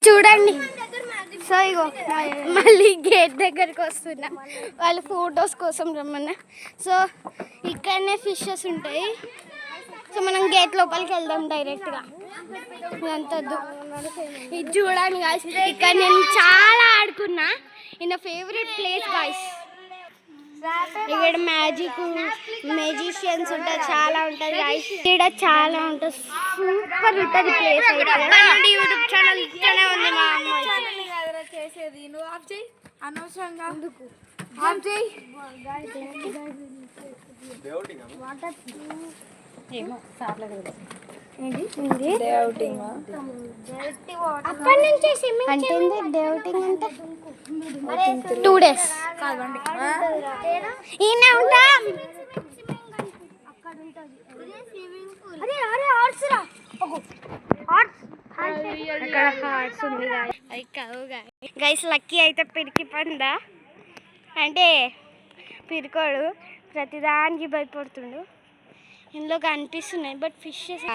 చూడండి. సో ఇగో మళ్ళీ గేట్ దగ్గరికి వస్తున్నా, వాళ్ళు ఫొటోస్ కోసం రమ్మన్నా. సో ఇక్కడనే ఫిషెస్ ఉంటాయి. సో మనం గేట్ లోపలికి వెళ్దాం డైరెక్ట్గా. ఇదంతా ఇది చూడండి గాయస్, ఇక్కడ నేను చాలా ఆడుకున్నా. In favourite place guys. ఇక్కడ మ్యాజిషియన్స్ ఉంటారు, చాలా ఉంటుంది గాయస్. ఇక్కడ చాలా ఉంటుంది, సూపర్ ఉంటుంది ప్లేస్. యూట్యూబ్ ఛానల్ ఇక్కడే ఉంది మా అమ్మ చేసేది. నువ్వు ఆఫ్ చేయి, అనవసరంగా ఆఫ్ చేయి. అప్పటి నుంచి అంటే డౌటింగ్ అంటే 2 days ఈయన ఉంటాం. గైస్ లక్కీ అయితే పిరికి పందా, అంటే పిరికోడు, ప్రతిదానికి భయపడుతుండు. ఇందులో కనిపిస్తున్నాయి బట్ ఫిషెస్.